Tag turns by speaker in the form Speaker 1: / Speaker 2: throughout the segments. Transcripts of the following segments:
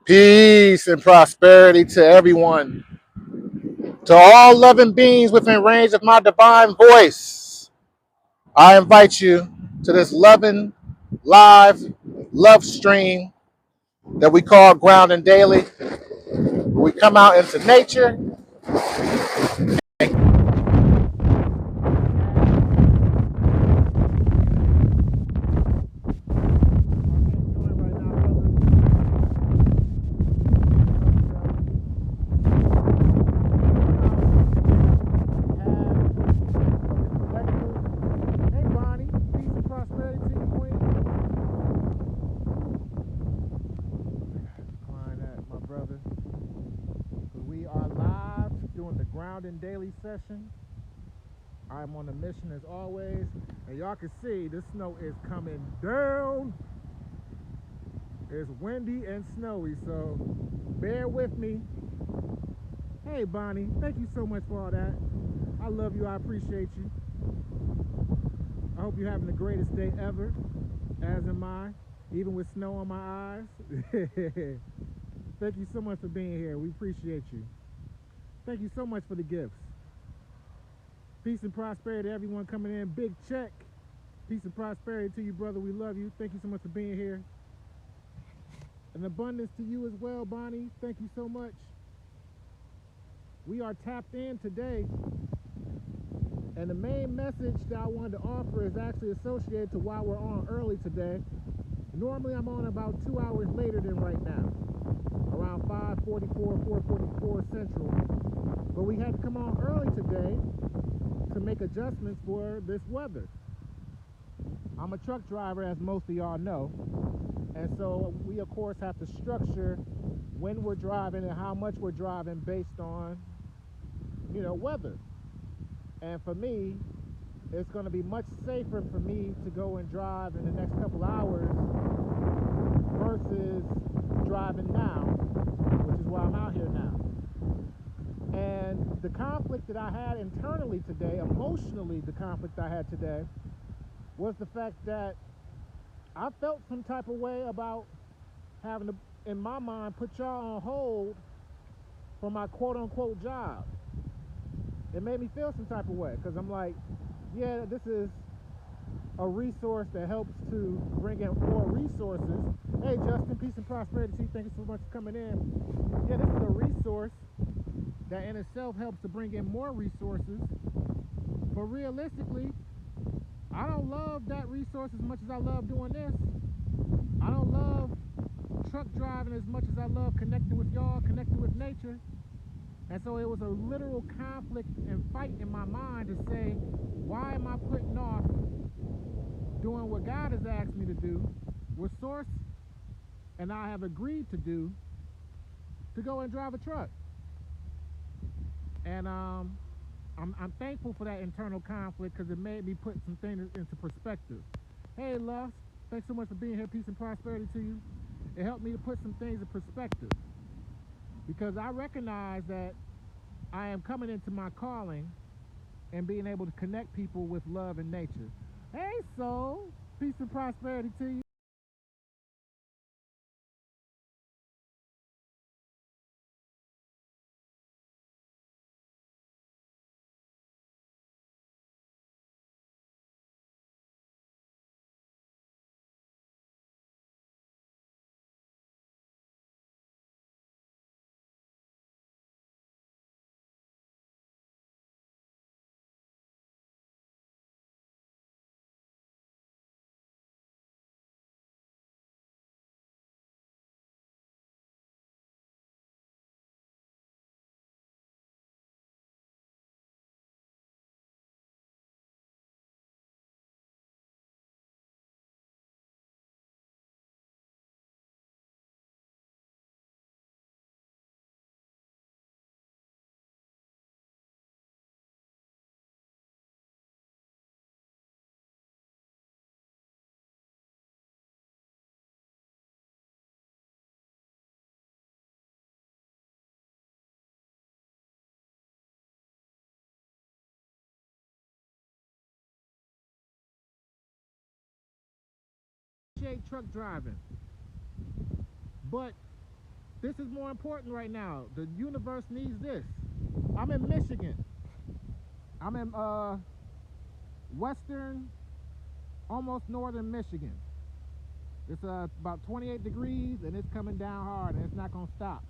Speaker 1: Peace and prosperity to everyone, to all loving beings within range of my divine voice. I invite you to this loving, live love stream that we call Grounding Daily. We come out into nature. Hey Bonnie, peace and prosperity to you, Queen. Decline that, my brother. We are live doing the Grounding Daily session. I'm on a mission as always, and y'all can see the snow is coming down. It's windy and snowy, so bear with me. Hey Bonnie, thank you so much for all that. I love you, I appreciate you. I hope you're having the greatest day ever, as am I, even with snow on my eyes. Thank you so much for being here. We appreciate you. Thank you so much for the gifts. Peace and prosperity to everyone coming in. Big check. Peace and prosperity to you, brother. We love you. Thank you so much for being here. An abundance to you as well, Bonnie. Thank you so much. We are tapped in today. And the main message that I wanted to offer is actually associated to why we're on early today. Normally I'm on about 2 hours later than right now. Around 5:44, 4:44 Central. But we had to come on early today to make adjustments for this weather. I'm a truck driver, as most of y'all know. And so we, of course, have to structure when we're driving and how much we're driving based on, weather. And for me, it's going to be much safer for me to go and drive in the next couple hours versus driving now, which is why I'm out here now. And the conflict that I had internally today, emotionally, the conflict I had today, was the fact that I felt some type of way about having to, in my mind, put y'all on hold for my quote-unquote job. It made me feel some type of way, because I'm like, yeah, this is a resource that helps to bring in more resources. Hey, Justin, peace and prosperity to you. Thank you so much for coming in. Yeah, this is a resource that in itself helps to bring in more resources. But realistically, I don't love that resource as much as I love doing this. I don't love truck driving as much as I love connecting with y'all, connecting with nature. And so it was a literal conflict and fight in my mind to say, why am I putting off doing what God has asked me to do, what Source and I have agreed to do, to go and drive a truck? And I'm thankful for that internal conflict, because it made me put some things into perspective. Hey, Lust, thanks so much for being here. Peace and prosperity to you. It helped me to put some things in perspective, because I recognize that I am coming into my calling and being able to connect people with love and nature. Hey, soul, peace and prosperity to you. Appreciate truck driving, but This is more important right now. The universe needs this. I'm in Michigan. I'm in western, almost northern Michigan. It's about 28 degrees and it's coming down hard and it's not gonna stop.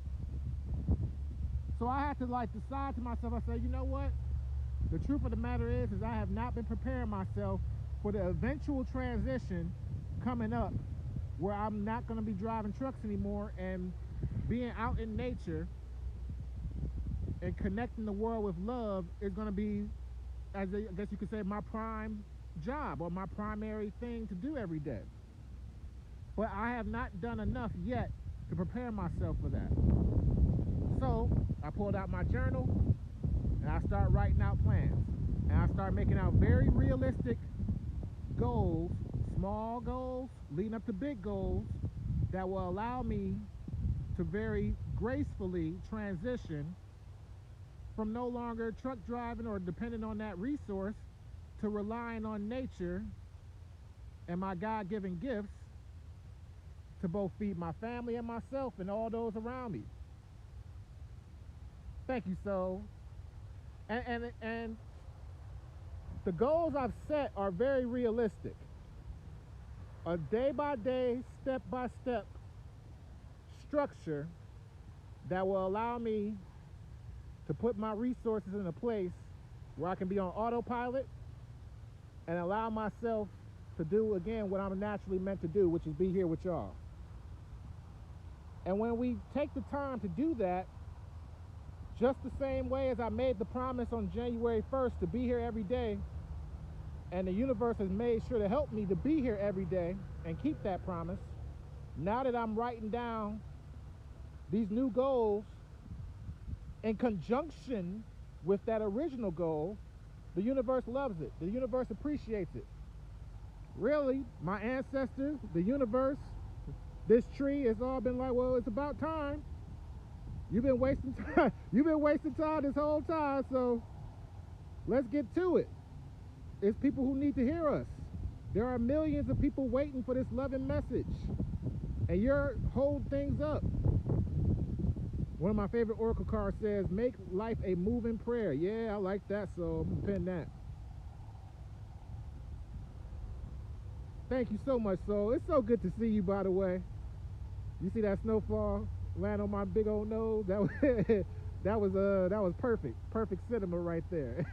Speaker 1: So I had to like decide to myself, I said, you know what? The truth of the matter is I have not been preparing myself for the eventual transition coming up where I'm not gonna be driving trucks anymore, and being out in nature and connecting the world with love is gonna be, as I guess you could say, my prime job or my primary thing to do every day. But I have not done enough yet to prepare myself for that. So I pulled out my journal and I started writing out plans. And I started making out very realistic goals, small goals, leading up to big goals that will allow me to very gracefully transition from no longer truck driving or depending on that resource to relying on nature and my God-given gifts to both feed my family and myself and all those around me. Thank you, soul. And the goals I've set are very realistic. A day-by-day, step-by-step structure that will allow me to put my resources in a place where I can be on autopilot and allow myself to do, again, what I'm naturally meant to do, which is be here with y'all. And when we take the time to do that, just the same way as I made the promise on January 1st to be here every day, and the universe has made sure to help me to be here every day and keep that promise, now that I'm writing down these new goals in conjunction with that original goal, the universe loves it. The universe appreciates it. Really, my ancestors, the universe, this tree has all been like, well, it's about time. You've been wasting time. You've been wasting time this whole time, so let's get to it. It's people who need to hear us. There are millions of people waiting for this loving message, and you're holding things up. One of my favorite oracle cards says, make life a moving prayer. Yeah, I like that, so I'm gonna pin that. Thank you so much, soul. It's so good to see you, by the way. You see that snowfall land on my big old nose? That was that was perfect cinema right there.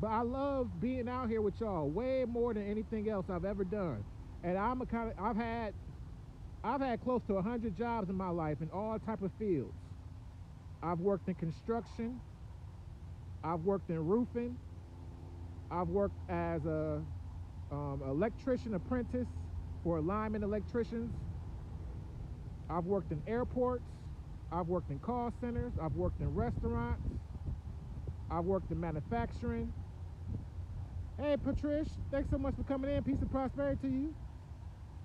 Speaker 1: But I love being out here with y'all way more than anything else I've ever done. And I've had close to 100 jobs in my life in all type of fields. I've worked in construction. I've worked in roofing. I've worked as a electrician apprentice for lineman electricians. I've worked in airports. I've worked in call centers. I've worked in restaurants. I've worked in manufacturing. Hey, Patrice, thanks so much for coming in. Peace and prosperity to you.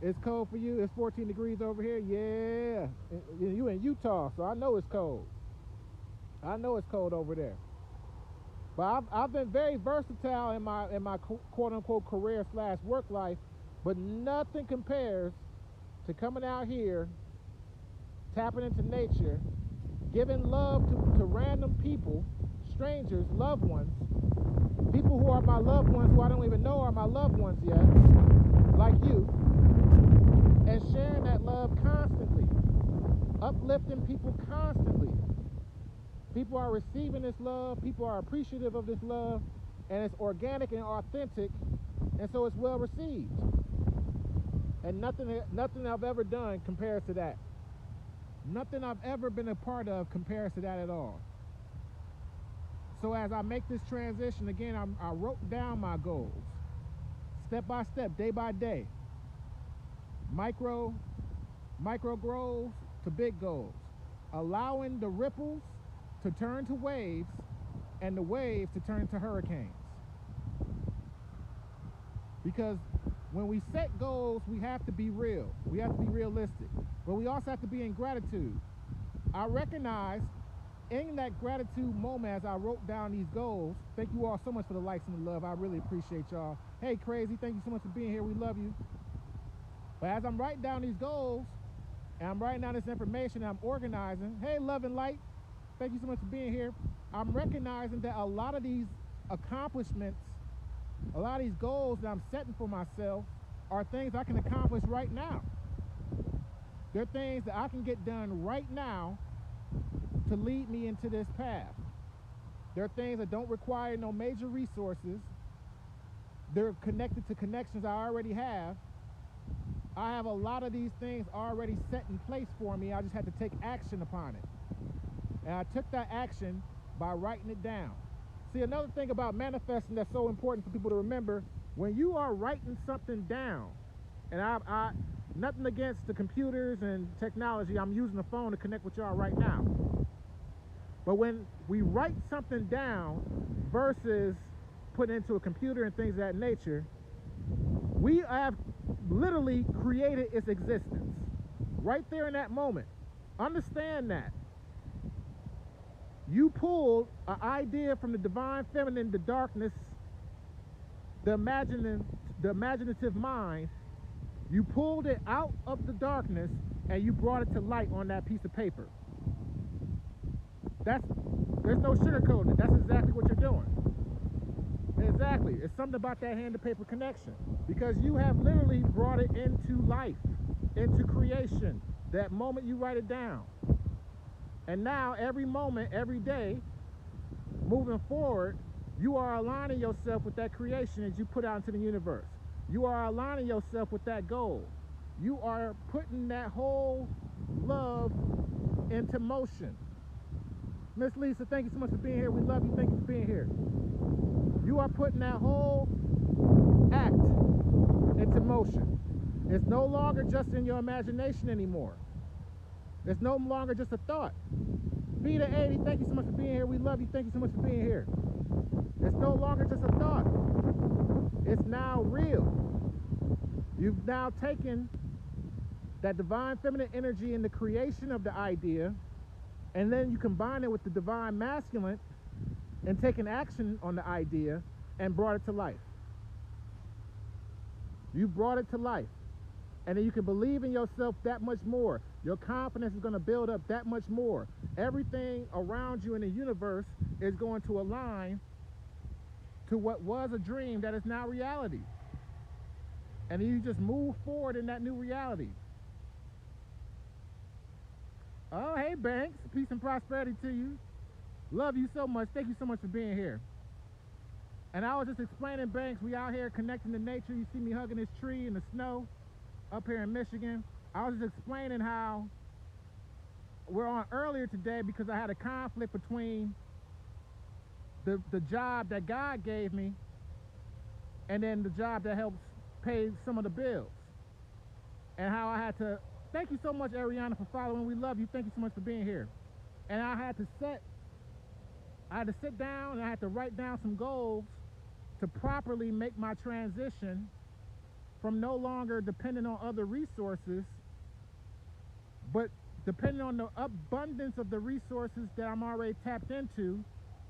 Speaker 1: It's cold for you. It's 14 degrees over here. Yeah. You in Utah, so I know it's cold. I know it's cold over there. But I've been very versatile in my quote-unquote career / work life, but nothing compares to coming out here, tapping into nature, giving love to random people, strangers, loved ones, people who are my loved ones who I don't even know are my loved ones yet, like you, and sharing that love constantly, uplifting people constantly. People are receiving this love, people are appreciative of this love, and it's organic and authentic, and so it's well received. And nothing I've ever done compares to that. Nothing I've ever been a part of compares to that at all. So as I make this transition, again, I wrote down my goals, step by step, day by day. Micro goals to big goals. Allowing the ripples to turn to waves and the waves to turn to hurricanes. Because when we set goals, we have to be real. We have to be realistic. But we also have to be in gratitude. I recognize in that gratitude moment as I wrote down these goals, thank you all so much for the likes and the love. I really appreciate y'all. Hey, Crazy, thank you so much for being here. We love you. But as I'm writing down these goals And I'm writing down this information and I'm organizing. Hey, love and light, thank you so much for being here. I'm recognizing that a lot of these accomplishments, a lot of these goals that I'm setting for myself are things I can accomplish right now. They're things that I can get done right now to lead me into this path. They're things that don't require no major resources. They're connected to connections I already have. I have a lot of these things already set in place for me. I just had to take action upon it. And I took that action by writing it down. See, another thing about manifesting that's so important for people to remember, when you are writing something down, and I nothing against the computers and technology, I'm using the phone to connect with y'all right now. But when we write something down versus putting it into a computer and things of that nature, we have literally created its existence right there in that moment. Understand that. You pulled an idea from the divine feminine, the darkness, the imaginative mind. You pulled it out of the darkness and you brought it to light on that piece of paper. There's no sugarcoating it. That's exactly what you're doing. Exactly. It's something about that hand to paper connection, because you have literally brought it into life, into creation, that moment you write it down. And now every moment, every day, moving forward, you are aligning yourself with that creation as you put out into the universe. You are aligning yourself with that goal. You are putting that whole love into motion. Miss Lisa, thank you so much for being here. We love you. Thank you for being here. You are putting that whole act into motion. It's no longer just in your imagination anymore. It's no longer just a thought. Beta 80, thank you so much for being here. We love you. Thank you so much for being here. It's no longer just a thought. It's now real. You've now taken that divine feminine energy in the creation of the idea, and then you combine it with the divine masculine and taken action on the idea and brought it to life. You brought it to life. And then you can believe in yourself that much more. Your confidence is going to build up that much more. Everything around you in the universe is going to align to what was a dream that is now reality. And you just move forward in that new reality. Oh, hey, Banks. Peace and prosperity to you. Love you so much. Thank you so much for being here. And I was just explaining, Banks, we out here connecting to nature. You see me hugging this tree in the snow up here in Michigan. I was just explaining how we're on earlier today because I had a conflict between the job that God gave me and then the job that helps pay some of the bills. And how I had to, thank you so much, Ariana, for following. We love you. Thank you so much for being here. And I had to sit down and I had to write down some goals to properly make my transition from no longer depending on other resources, but depending on the abundance of the resources that I'm already tapped into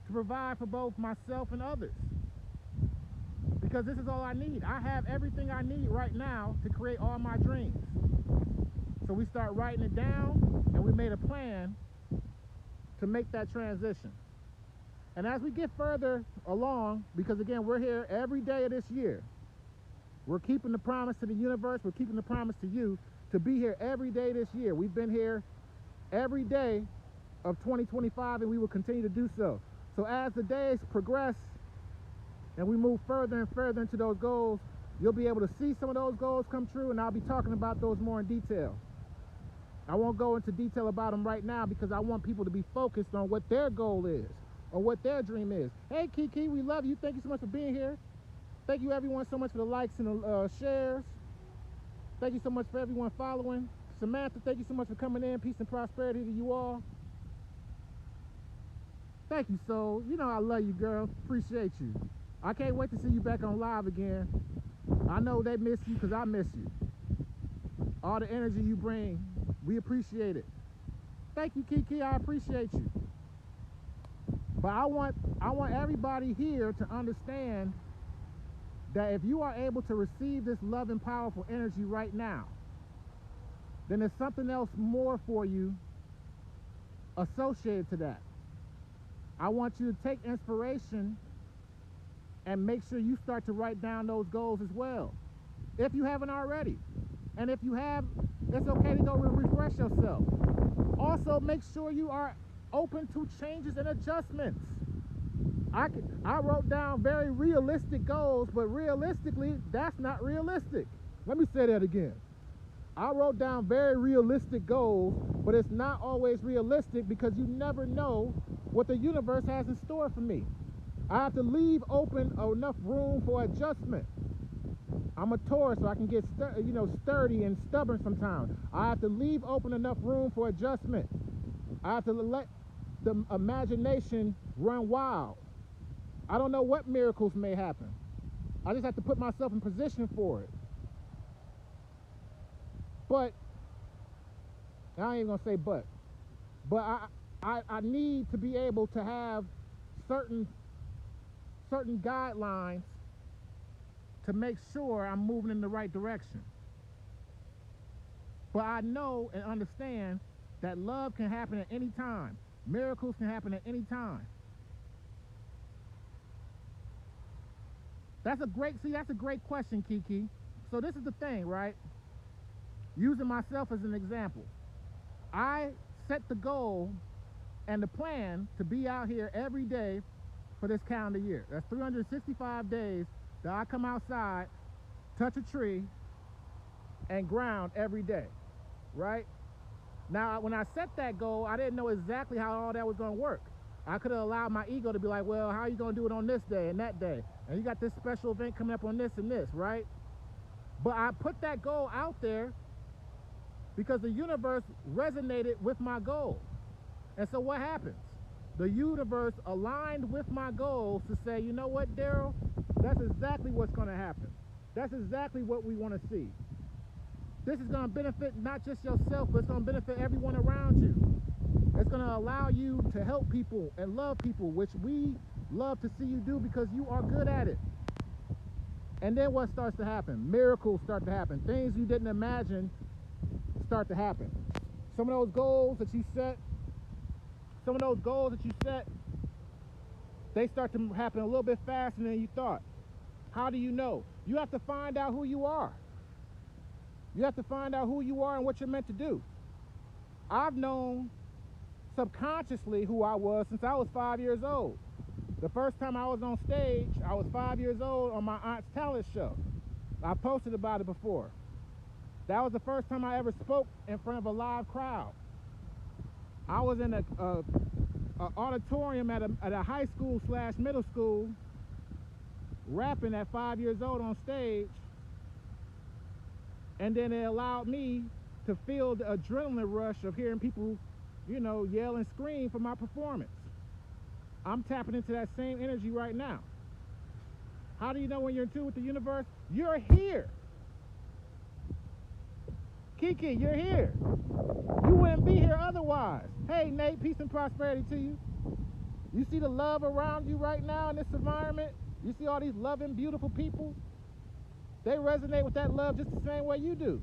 Speaker 1: to provide for both myself and others. Because this is all I need. I have everything I need right now to create all my dreams. So we start writing it down and we made a plan to make that transition. And as we get further along, because again, we're here every day of this year, we're keeping the promise to the universe, we're keeping the promise to you to be here every day this year. We've been here every day of 2025 and we will continue to do so. So as the days progress and we move further and further into those goals, you'll be able to see some of those goals come true, and I'll be talking about those more in detail. I won't go into detail about them right now because I want people to be focused on what their goal is or what their dream is. Hey Kiki, we love you. Thank you so much for being here. Thank you everyone so much for the likes and the shares. Thank you so much for everyone following. Samantha, thank you so much for coming in. Peace and prosperity to you all. Thank you, Soul. You know I love you, girl. Appreciate you. I can't wait to see you back on live again. I know they miss you because I miss you. All the energy you bring, we appreciate it. Thank you, Kiki. I appreciate you. But I want everybody here to understand that if you are able to receive this love and powerful energy right now, then there's something else more for you associated to that. I want you to take inspiration and make sure you start to write down those goals as well, if you haven't already. And if you have, it's okay to go refresh yourself. Also, make sure you are open to changes and adjustments. I wrote down very realistic goals, but realistically, that's not realistic. Let me say that again. I wrote down very realistic goals, but it's not always realistic because you never know what the universe has in store for me. I have to leave open enough room for adjustment. I'm a Taurus, so I can get sturdy and stubborn sometimes. I have to leave open enough room for adjustment. I have to let the imagination run wild. I don't know what miracles may happen. I just have to put myself in position for it. But I ain't even gonna say but I need to be able to have certain guidelines to make sure I'm moving in the right direction. But I know and understand that love can happen at any time. Miracles can happen at any time. That's a great question, Kiki. So this is the thing, right? Using myself as an example. I set the goal and the plan to be out here every day for this calendar year. That's 365 days that I come outside, touch a tree, and ground every day, right? Now, when I set that goal, I didn't know exactly how all that was going to work. I could have allowed my ego to be like, well, how are you going to do it on this day and that day? And you got this special event coming up on this and this, right? But I put that goal out there because the universe resonated with my goal. And so what happens? The universe aligned with my goals to say, you know what, Daryl? That's exactly what's going to happen. That's exactly what we want to see. This is going to benefit not just yourself, but it's going to benefit everyone around you. It's going to allow you to help people and love people, which we love to see you do because you are good at it. And then what starts to happen? Miracles start to happen. Things you didn't imagine start to happen. Some of those goals that you set, they start to happen a little bit faster than you thought. How do you know? You have to find out who you are. You have to find out who you are and what you're meant to do. I've known subconsciously who I was since I was 5 years old. The first time I was on stage, I was 5 years old on my aunt's talent show. I posted about it before. That was the first time I ever spoke in front of a live crowd. I was in a auditorium at a high school / middle school, rapping at 5 years old on stage, and then it allowed me to feel the adrenaline rush of hearing people, yell and scream for my performance. I'm tapping into that same energy right now. How do you know when you're in tune with the universe? You're here. Kiki, you're here. You wouldn't be here otherwise. Hey, Nate, peace and prosperity to you. You see the love around you right now in this environment? You see all these loving, beautiful people? They resonate with that love just the same way you do.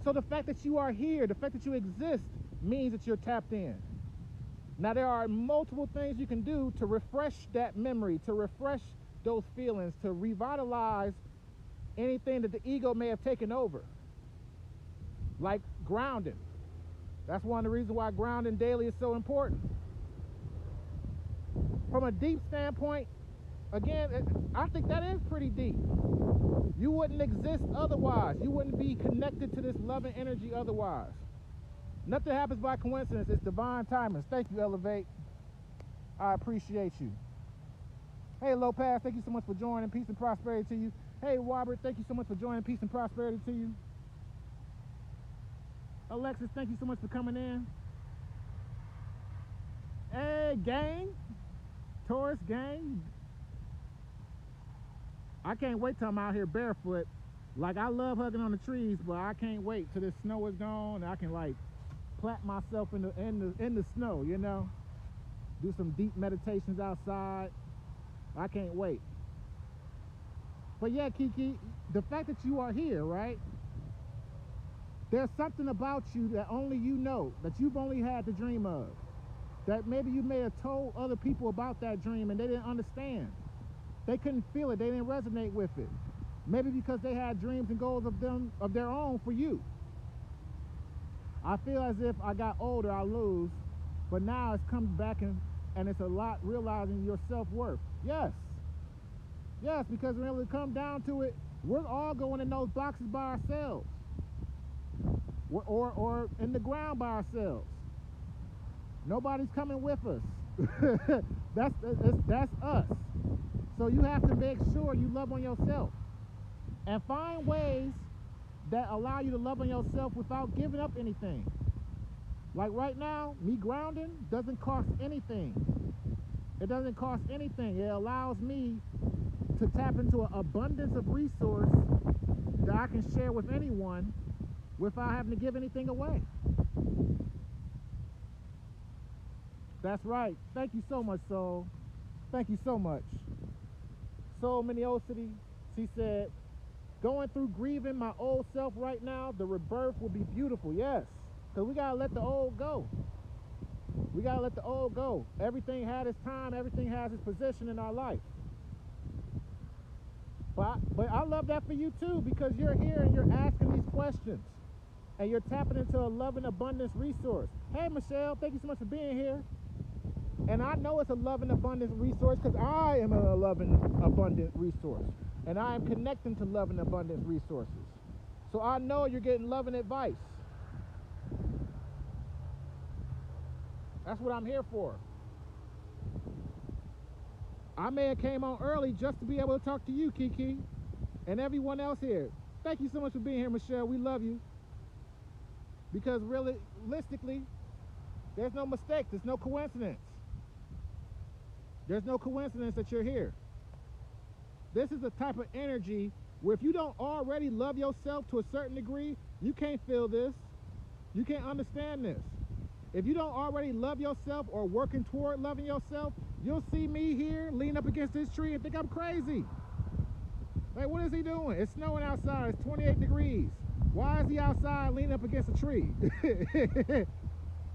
Speaker 1: So the fact that you are here, the fact that you exist, means that you're tapped in. Now, there are multiple things you can do to refresh that memory, to refresh those feelings, to revitalize anything that the ego may have taken over. Like grounding. That's one of the reasons why grounding daily is so important. From a deep standpoint, again, I think that is pretty deep. You wouldn't exist otherwise. You wouldn't be connected to this loving energy otherwise. Nothing happens by coincidence. It's divine timing. Thank you, Elevate. I appreciate you. Hey, Lopez, thank you so much for joining. Peace and prosperity to you. Hey, Robert, thank you so much for joining. Peace and prosperity to you. Alexis, thank you so much for coming in. Hey, gang. Taurus gang. I can't wait till I'm out here barefoot. Like, I love hugging on the trees, but I can't wait till the snow is gone and I can, like, plant myself in the snow, do some deep meditations outside. I can't wait. But yeah, Kiki, the fact that you are here, right? There's something about you that only you know, that you've only had to dream of. That maybe you may have told other people about that dream and they didn't understand. They couldn't feel it. They didn't resonate with it. Maybe because they had dreams and goals of their own for you. I feel as if I got older, I lose, but now it's come back and it's a lot realizing your self-worth. Yes. Yes, because when it comes down to it, we're all going in those boxes by ourselves. Or in the ground by ourselves. Nobody's coming with us. That's us. So you have to make sure you love on yourself. And find ways that allow you to love on yourself without giving up anything. Like right now, me grounding doesn't cost anything. It doesn't cost anything. It allows me to tap into an abundance of resource that I can share with anyone without having to give anything away. That's right. Thank you so much, Soul. Thank you so much. Soul Miniosity, she said, going through grieving my old self right now, the rebirth will be beautiful. Yes, because we got to let the old go. We got to let the old go. Everything had its time. Everything has its position in our life. But I love that for you too, because you're here and you're asking these questions. And you're tapping into a love and abundance resource. Hey, Michelle, thank you so much for being here. And I know it's a love and abundance resource because I am a love and abundant resource. And I am connecting to love and abundance resources. So I know you're getting love and advice. That's what I'm here for. I may have came on early just to be able to talk to you, Kiki, and everyone else here. Thank you so much for being here, Michelle. We love you. Because realistically, there's no mistake. There's no coincidence. There's no coincidence that you're here. This is a type of energy where if you don't already love yourself to a certain degree, you can't feel this. You can't understand this. If you don't already love yourself or working toward loving yourself, you'll see me here lean up against this tree and think I'm crazy. Like, what is he doing? It's snowing outside. It's 28 degrees. Why is he outside leaning up against a tree?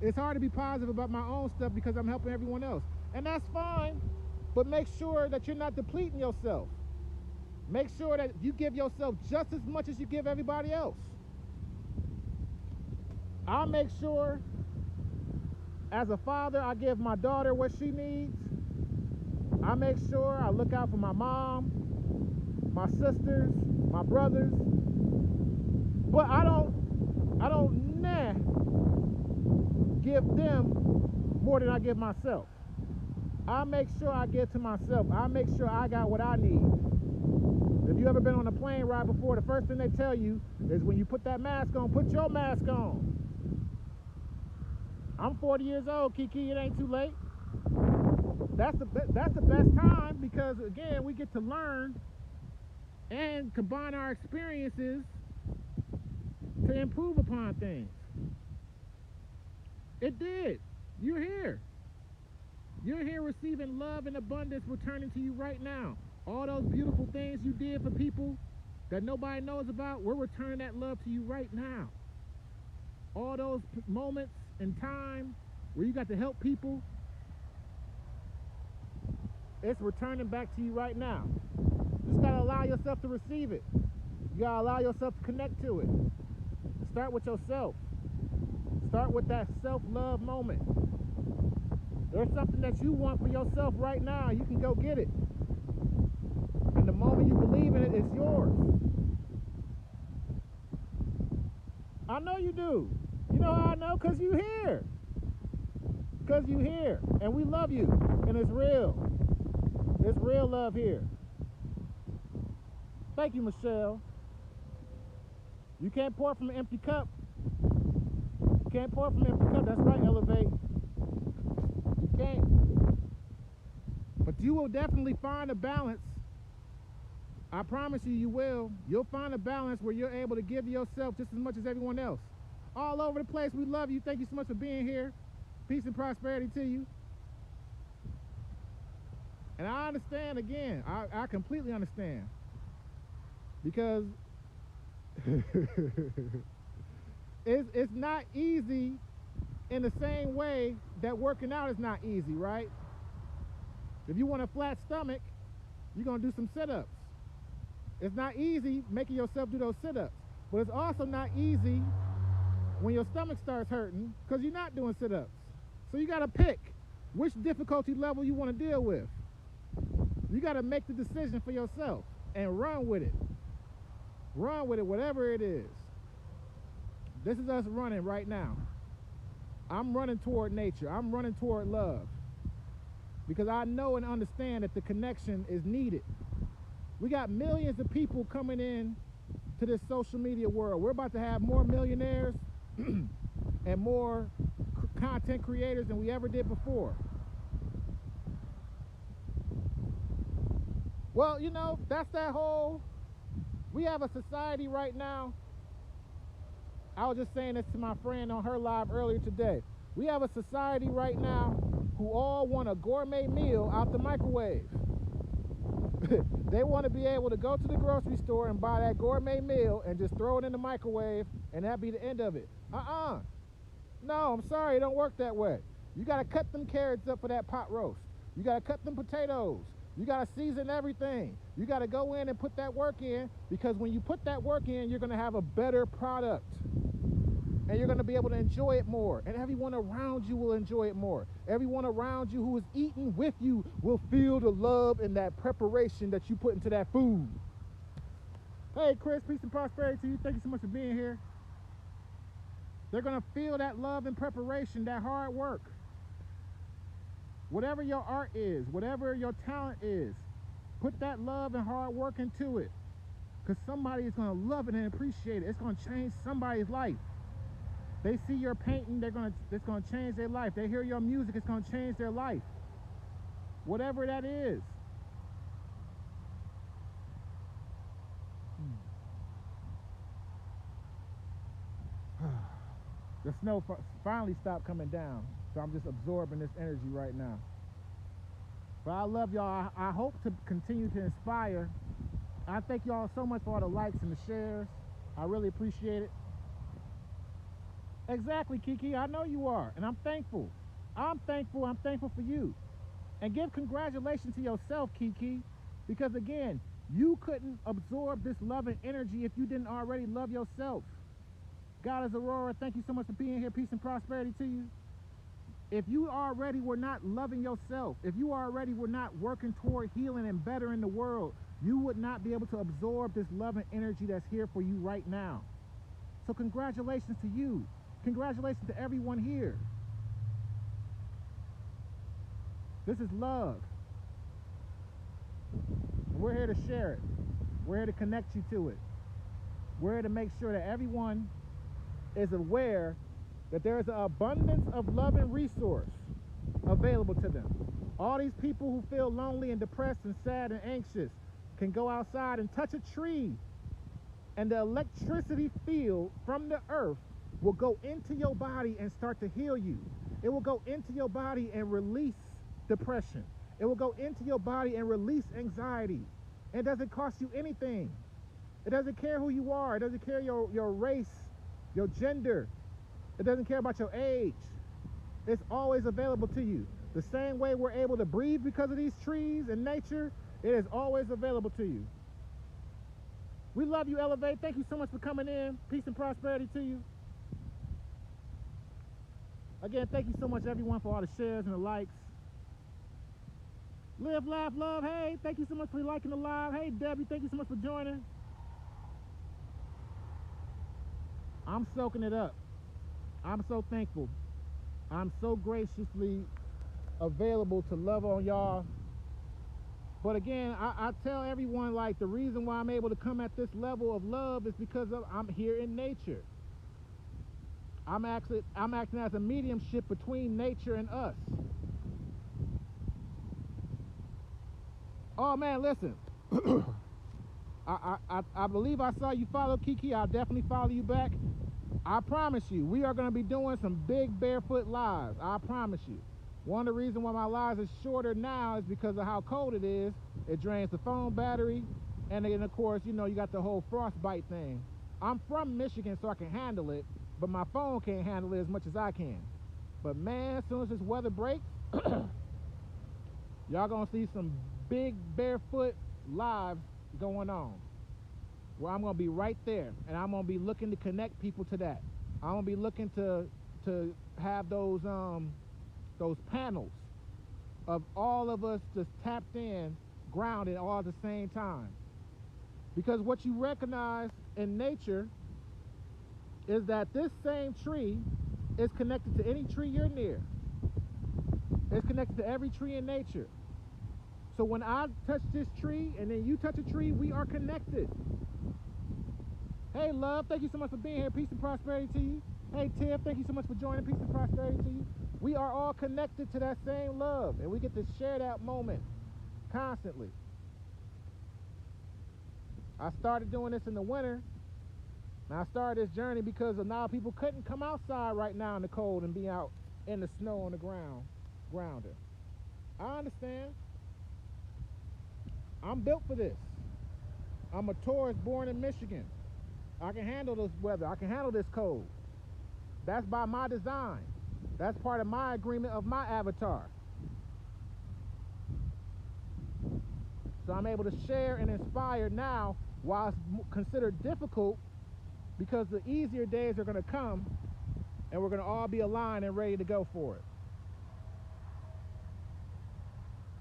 Speaker 1: It's hard to be positive about my own stuff because I'm helping everyone else. And that's fine, but make sure that you're not depleting yourself. Make sure that you give yourself just as much as you give everybody else. I'll make sure, as a father, I give my daughter what she needs. I make sure I look out for my mom, my sisters, my brothers. But I don't give them more than I give myself. I make sure I give to myself. I make sure I got what I need. If you ever been on a plane ride before, the first thing they tell you is when you put that mask on, put your mask on. I'm 40 years old, Kiki, it ain't too late. That's the best time because, again, we get to learn and combine our experiences to improve upon things. It did. You're here. You're here receiving love and abundance returning to you right now. All those beautiful things you did for people that nobody knows about, we're returning that love to you right now. All those moments in time where you got to help people, it's returning back to you right now. You just gotta allow yourself to receive it. You gotta allow yourself to connect to it. Start with yourself. Start with that self-love moment. There's something that you want for yourself right now. You can go get it. And the moment you believe in it, it's yours. I know you do. You know how I know? Because you're here. Because you're here. And we love you. And it's real. It's real love here. Thank you, Michelle. You can't pour from an empty cup. You can't pour from an empty cup. That's right, Elevate. You can't. But you will definitely find a balance. I promise you, you will. You'll find a balance where you're able to give yourself just as much as everyone else. All over the place, we love you. Thank you so much for being here. Peace and prosperity to you. And I understand, again, I completely understand. Because It's not easy in the same way that working out is not easy, right? If you want a flat stomach, you're going to do some sit-ups. It's not easy making yourself do those sit-ups. But it's also not easy when your stomach starts hurting because you're not doing sit-ups. So you got to pick which difficulty level you want to deal with. You got to make the decision for yourself and run with it. Run with it, whatever it is. This is us running right now. I'm running toward nature. I'm running toward love. Because I know and understand that the connection is needed. We got millions of people coming in to this social media world. We're about to have more millionaires and more content creators than we ever did before. Well, you know, that's that whole, we have a society right now. I was just saying this to my friend on her live earlier today. We have a society right now who all want a gourmet meal out the microwave. They want to be able to go to the grocery store and buy that gourmet meal and just throw it in the microwave and that be the end of it. No, I'm sorry, it don't work that way. You got to cut them carrots up for that pot roast. You got to cut them potatoes. You got to season everything. You got to go in and put that work in, because when you put that work in, you're going to have a better product. And you're going to be able to enjoy it more. And everyone around you will enjoy it more. Everyone around you who is eating with you will feel the love and that preparation that you put into that food. Hey, Chris, peace and prosperity to you. Thank you so much for being here. They're going to feel that love and preparation, that hard work. Whatever your art is, whatever your talent is, put that love and hard work into it. Because somebody is going to love it and appreciate it. It's going to change somebody's life. They see your painting, it's going to change their life. They hear your music, it's going to change their life. Whatever that is. The snow finally stopped coming down, so I'm just absorbing this energy right now. But I love y'all. I hope to continue to inspire. I thank y'all so much for all the likes and the shares. I really appreciate it. Exactly, Kiki. I know you are, and I'm thankful. I'm thankful for you. And give congratulations to yourself, Kiki, because again, you couldn't absorb this love and energy if you didn't already love yourself. Goddess Aurora, thank you so much for being here. Peace and prosperity to you. If you already were not loving yourself, if you already were not working toward healing and bettering the world, you would not be able to absorb this love and energy that's here for you right now. So congratulations to you. Congratulations to everyone here. This is love. And we're here to share it. We're here to connect you to it. We're here to make sure that everyone is aware that there is an abundance of love and resource available to them. All these people who feel lonely and depressed and sad and anxious can go outside and touch a tree, and the electricity field from the earth will go into your body and start to heal you. It will go into your body and release depression. It will go into your body and release anxiety. And it doesn't cost you anything. It doesn't care who you are. It doesn't care your race, your gender. It doesn't care about your age. It's always available to you. The same way we're able to breathe because of these trees and nature, it is always available to you. We love you, Elevate. Thank you so much for coming in. Peace and prosperity to you. Again, thank you so much, everyone, for all the shares and the likes. Live, laugh, love. Hey, thank you so much for liking the live. Hey, Debbie, thank you so much for joining. I'm soaking it up. I'm so thankful. I'm so graciously available to love on y'all. But again, I tell everyone, like, the reason why I'm able to come at this level of love is because I'm here in nature. I'm acting as a mediumship between nature and us. Oh man, listen. I believe I saw you follow Kiki. I'll definitely follow you back. I promise you, we are going to be doing some big barefoot lives. I promise you. One of the reasons why my lives is shorter now is because of how cold it is. It drains the phone battery. And then, of course, you know, you got the whole frostbite thing. I'm from Michigan, so I can handle it. but my phone can't handle it as much as I can. But man, as soon as this weather breaks, y'all gonna see some big barefoot lives going on, where I'm gonna be right there, and I'm gonna be looking to connect people to that. I'm gonna be looking to have those panels of all of us just tapped in, grounded all at the same time. Because what you recognize in nature is that this same tree is connected to any tree you're near. It's connected to every tree in nature. So when I touch this tree and then you touch a tree, we are connected. Hey, love, thank you so much for being here. Peace and prosperity to you. Hey, Tiff, thank you so much for joining. Peace and prosperity to you. We are all connected to that same love, and we get to share that moment constantly. I started doing this in the winter, and I started this journey because of now people couldn't come outside right now in the cold and be out in the snow on the grounded. I understand. I'm built for this. I'm a Taurus born in Michigan. I can handle this weather. I can handle this cold. That's by my design. That's part of my agreement of my avatar. So I'm able to share and inspire now while it's considered difficult, because the easier days are going to come and we're going to all be aligned and ready to go for it.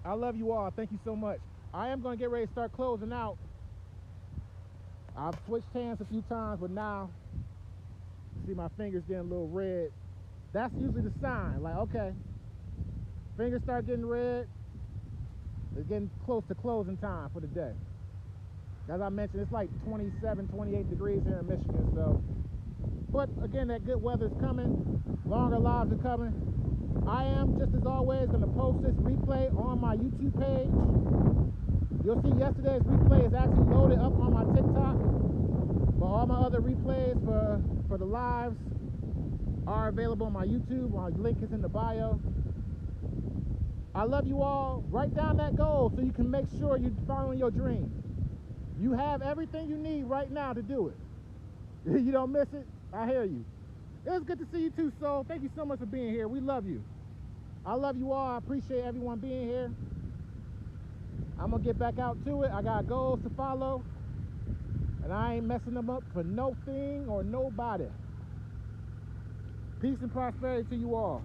Speaker 1: I love you all. Thank you so much. I am going to get ready to start closing out. I've switched hands a few times, but now, see my fingers getting a little red. That's usually the sign, like, okay, fingers start getting red, it's getting close to closing time for the day. As I mentioned, it's like 27, 28 degrees here in Michigan, so, but again, that good weather is coming, longer lives are coming. I am, just as always, going to post this replay on my YouTube page. You'll see yesterday's replay is actually loaded up on my TikTok, but all my other replays for the lives are available on my YouTube. My link is in the bio. I love you all. Write down that goal so you can make sure you're following your dream. You have everything you need right now to do it. You don't miss it. I hear you. It was good to see you too, Soul. Thank you so much for being here. We love you. I love you all. I appreciate everyone being here. I'm going to get back out to it. I got goals to follow, and I ain't messing them up for no thing or nobody. Peace and prosperity to you all.